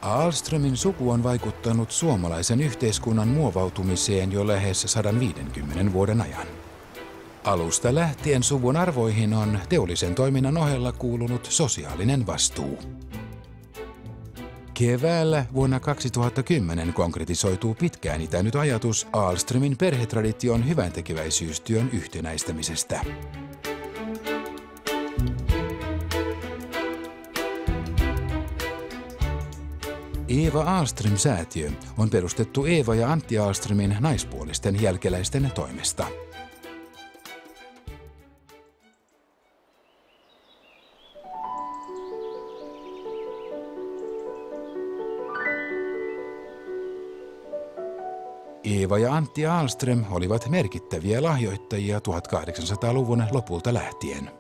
Ahlströmin suku on vaikuttanut suomalaisen yhteiskunnan muovautumiseen jo lähes 150 vuoden ajan. Alusta lähtien suvun arvoihin on teollisen toiminnan ohella kuulunut sosiaalinen vastuu. Keväällä vuonna 2010 konkretisoituu pitkään itänyt ajatus Ahlströmin perhetradition hyväntekeväisyystyön yhtenäistämisestä. Eva Ahlström-säätiö on perustettu Eeva ja Antti Ahlströmin naispuolisten jälkeläisten toimesta. Eeva ja Antti Ahlström olivat merkittäviä lahjoittajia 1800-luvun lopulta lähtien.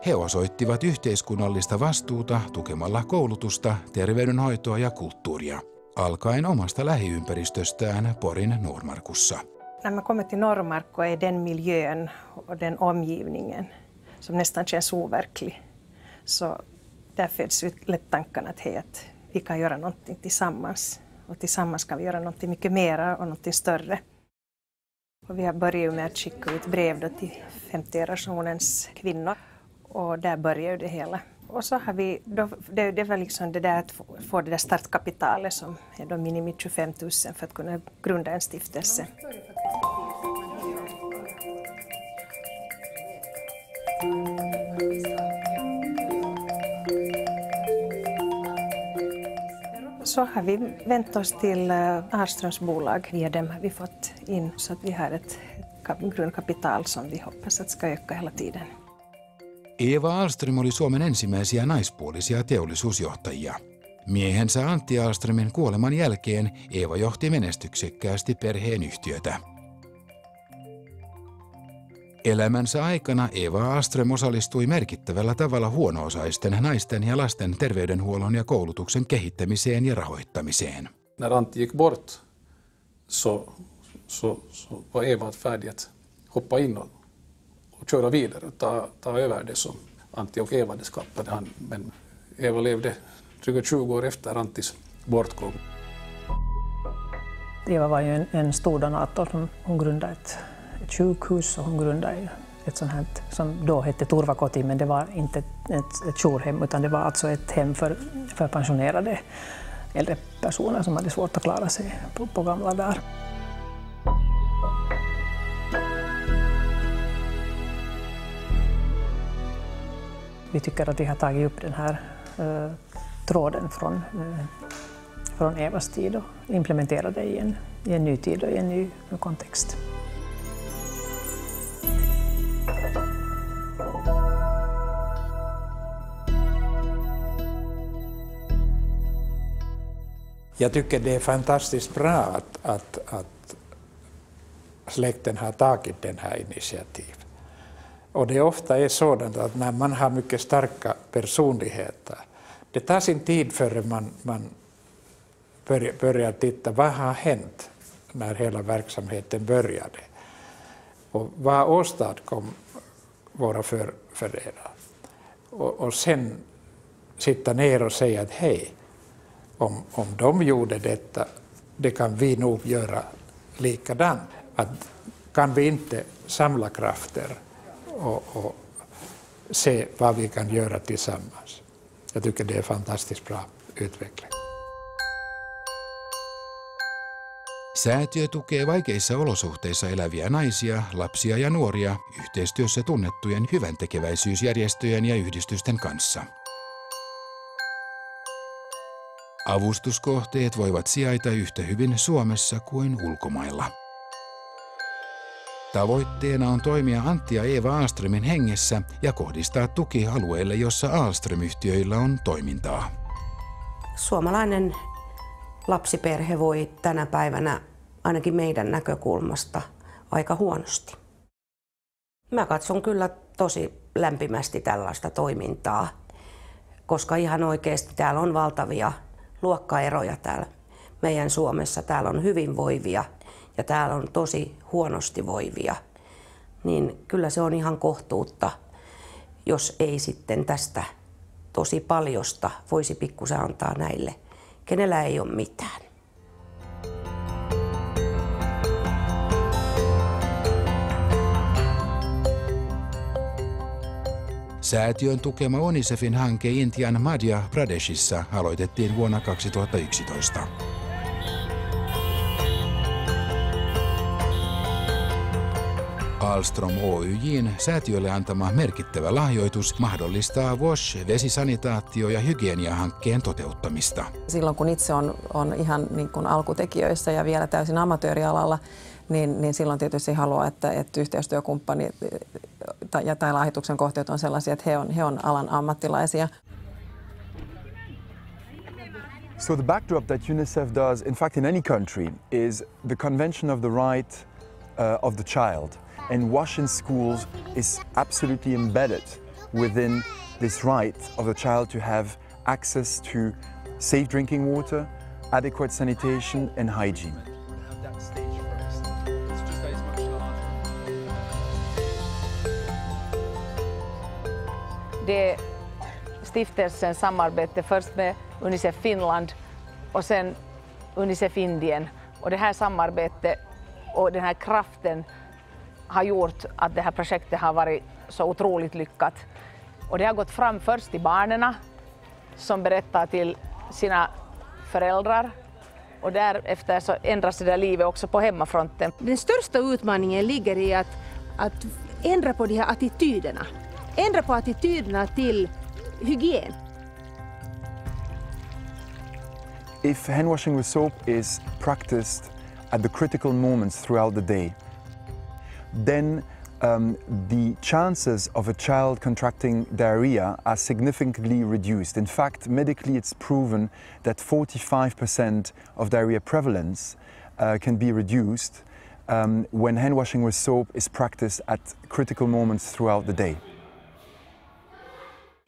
He osoittivat yhteiskunnallista vastuuta tukemalla koulutusta, terveydenhoitoa ja kulttuuria, alkaen omasta lähiympäristöstään Porin Nordmarkussa. När man kommer till Nordmark är den miljön och den omgivningen som nästan känns overklig. Så där föds ut lätt tanken att vi kan göra någonting tillsammans. Och tillsammans kan vi göra någonting mycket mera och någonting större. Och vi har börjat med att skicka ut brev till 50-generationens kvinnor. Och där började det hela. Och så har vi, det var liksom det där att få det där startkapitalet som är då minimum 25 000 för att kunna grunda en stiftelse. Så har vi vänt oss till Ahlströms bolag. Via dem har vi fått in så att vi har ett grundkapital som vi hoppas att ska öka hela tiden. Eva Ahlström oli Suomen ensimmäisiä naispuolisia teollisuusjohtajia. Miehensä Antti Ahlströmin kuoleman jälkeen Eeva johti menestyksekkäästi perheen yhtiötä. Elämänsä aikana Eva Ahlström osallistui merkittävällä tavalla huono-osaisten naisten ja lasten terveydenhuollon ja koulutuksen kehittämiseen ja rahoittamiseen. När Antti gick bort så var Eva färdig att hoppa in och köra vidare och ta över det som Antti och Eva skapade. Men Eva levde drygt 20 år efter Anttis bortgång. Eva var ju en stor donator. Hon grundade ett sjukhus och hon grundade ett sånt här som då hette Turvakoti, men det var inte ett jourhem utan det var alltså ett hem för pensionerade äldre personer som hade svårt att klara sig på gamla dagar. Vi tycker att vi har tagit upp den här tråden från Evas tid och implementerat det i en ny tid och i en ny kontext. Jag tycker det är fantastiskt bra att släkten har tagit den här initiativet. Och det ofta är sådant att när man har mycket starka personligheter, det tar sin tid före man börjar titta vad har hänt när hela verksamheten började. Och vad åstadkom våra föräldrar. Och sen sitta ner och säga att hej, om de gjorde detta, det kan vi nog göra likadant. Att kan vi inte samla krafter och se vad vi kan göra tillsammans. Jag tycker det är fantastiskt bra utveckling. Säätiö tukee vaikeissa olosuhteissa eläviä naisia, lapsia ja nuoria yhteistyössä tunnettujen hyväntekeväisyysjärjestöjen ja yhdistysten kanssa. Avustuskohteet voivat sijaita yhtä hyvin Suomessa kuin ulkomailla. Tavoitteena on toimia Antti ja Eva Ahlströmin hengessä ja kohdistaa tuki alueille, jossa Ahlström-yhtiöillä on toimintaa. Suomalainen lapsiperhe voi tänä päivänä ainakin meidän näkökulmasta aika huonosti. Mä katson kyllä tosi lämpimästi tällaista toimintaa, koska ihan oikeasti täällä on valtavia luokkaeroja täällä meidän Suomessa. Täällä on hyvinvoivia ja täällä on tosi huonosti voivia. Niin kyllä se on ihan kohtuutta, jos ei sitten tästä tosi paljosta voisi pikkusen antaa näille, kenellä ei ole mitään. Säätiön tukema UNICEFin hanke Intian Madhya Pradeshissa aloitettiin vuonna 2011. Ahlström Oyj:n säätiölle antama merkittävä lahjoitus mahdollistaa WASH-vesisanitaatio- ja hygieniahankkeen toteuttamista. Silloin kun itse on ihan niin kuin alkutekijöissä ja vielä täysin amatöörialalla, niin silloin tietysti haluaa, että yhteistyökumppani tai lahjoituksen kohteet on sellaisia, että he on alan ammattilaisia. So the backdrop that UNICEF does, in fact in any country, is the Convention of the Right of the Child. And WASH in schools is absolutely embedded within this right of the child to have access to safe drinking water, adequate sanitation and hygiene. Det är stiftelsens samarbete först med UNICEF Finland och sen UNICEF Indien. Och det här samarbetet och den här kraften har gjort att det här projektet har varit så otroligt lyckat. Och det har gått fram först till barnen som berättar till sina föräldrar. Och därefter så ändras det där livet också på hemmafronten. Den största utmaningen ligger i att ändra på de här attityderna. Ändra på attityderna till hygien. If hand washing with soap is practiced at the critical moments throughout the day, then the chances of a child contracting diarrhea are significantly reduced. In fact, medically it's proven that 45% of diarrhea prevalence can be reduced when hand washing with soap is practiced at critical moments throughout the day.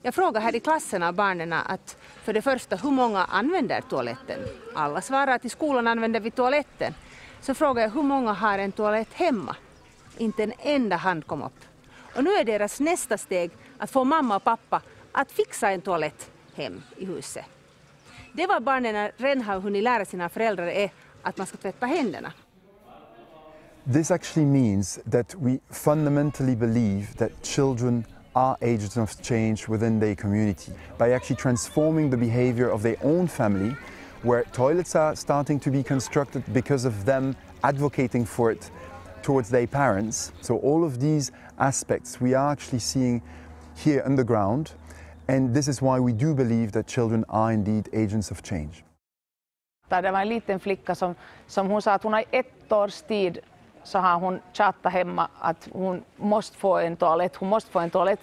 Jag frågar här i klasserna barnen att för det första hur många använder toaletten. Alla svarar att i skolan använder vi toaletten. Så frågar jag hur många har en toalett hemma. Inte en enda hand kom upp. Och nu är deras nästa steg att få mamma och pappa att fixa en toalett hem i huset. Det var barnen redan har hunnit lära sina föräldrar är att man ska tvätta händerna. This actually means that we fundamentally believe that children are agents of change within their community by actually transforming the behavior of their own family, where toilets are starting to be constructed because of them advocating for it towards their parents. So all of these aspects we are actually seeing here underground, and this is why we do believe that children are indeed agents of change. Det var en liten flicka som hon sa att hon har 1 års tid så har hon tjatat hemma att hon måste få en toalett,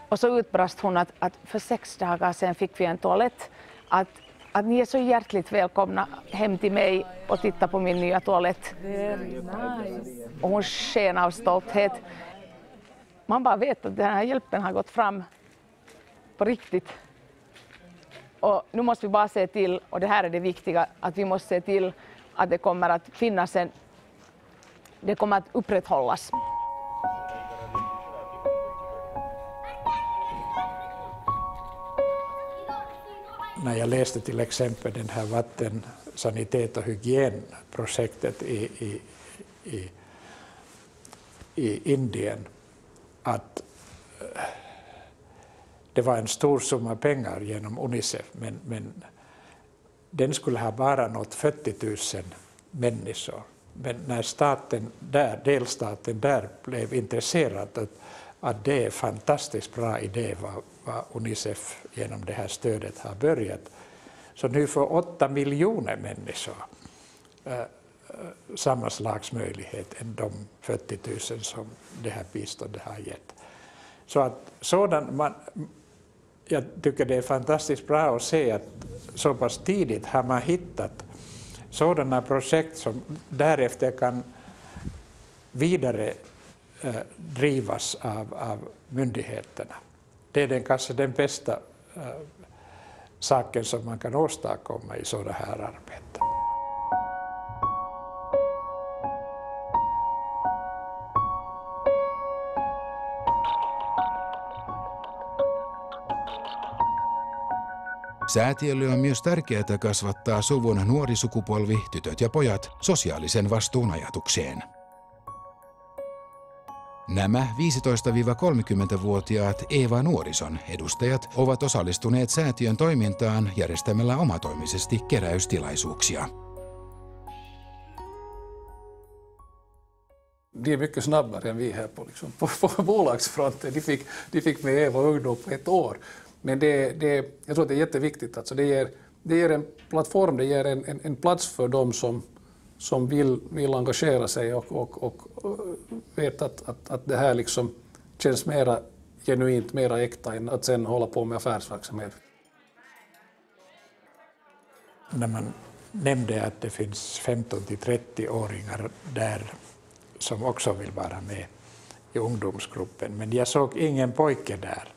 Och så utbrast hon att för 6 dagar sedan fick vi en toalett. Att ni är så hjärtligt välkomna hem till mig och titta på min nya toalett. Nice. Och hon sken av stolthet. Man bara vet att den här hjälpen har gått fram på riktigt. Och nu måste vi bara se till, och det här är det viktiga, att vi måste se till att det kommer att finnas det kommer att upprätthållas. När jag läste till exempel den här vatten, sanitet och hygienprojektet i Indien, att det var en stor summa pengar genom UNICEF, men den skulle ha bara nått 40 000 människor. Men när delstaten där blev intresserad att det är en fantastiskt bra idé vad UNICEF genom det här stödet har börjat. Så nu får 8 miljoner människor samma slags möjlighet än de 40 000 som det här biståndet har gett. Så att jag tycker det är fantastiskt bra att se att så pass tidigt har man hittat sådana projekt som därefter kan vidare drivas av myndigheterna. Det är kanske den bästa saken som man kan åstadkomma i sådana här arbeten. Säätiölle on myös tärkeää kasvattaa suvun nuori sukupolvi, tytöt ja pojat, sosiaalisen vastuun ajatukseen. Nämä 15-30-vuotiaat Eeva Nuorison edustajat ovat osallistuneet säätiön toimintaan järjestämällä omatoimisesti keräystilaisuuksia. De är mycket snabbare än vi här på bolagsfronten. De fick med Eeva ungdom på ett år. Men jag tror att det är jätteviktigt. Alltså det ger en plattform, det ger en plats för dem som vill engagera sig och vet att det här liksom känns mera genuint, mera äkta än att sen hålla på med affärsverksamhet. När man nämnde att det finns 15-30-åringar där som också vill vara med i ungdomsgruppen, men jag såg ingen pojke där.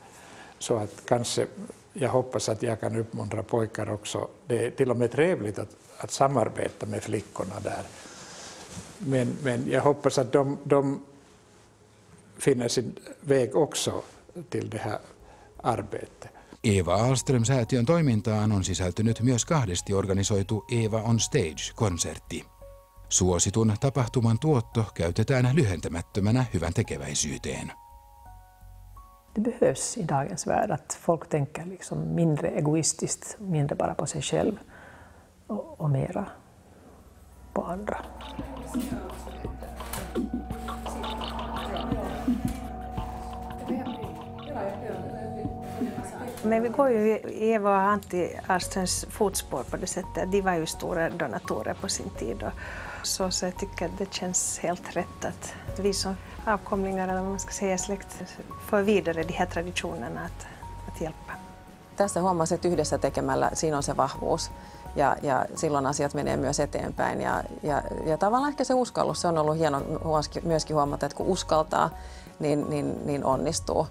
Så att kanske, jag hoppas att jag kan uppmuntra pojkar också. Det är till och med trevligt att samarbeta med flickorna där. Men jag hoppas att de finner sin väg också till det här arbetet. Eeva Ahlström-säätiön toimintaan on sisältynyt myös kahdesti organisoitu Eeva on Stage-konsertti. Suositun tapahtuman tuotto käytetään lyhentämättömänä hyvän tekeväisyyteen. Det behövs i dagens värld att folk tänker liksom mindre egoistiskt, mindre bara på sig själv och mera på andra. Men vi går ju i Eeva och Antti Ahlströms fotspår på det sättet. De var ju stora donatorer på sin tid. Så jag tycker att det känns helt rätt att vi som avkomlingar, eller vad man ska säga, släkt, får vidare de här traditionerna att hjälpa. Tässä huomasi, että yhdessä tekemällä siinä on se vahvuus ja silloin asiat menee myös eteenpäin. Ja tavallaan ehkä se uskallus, se on ollut hieno myöskin huomata, että kun uskaltaa, niin onnistuu.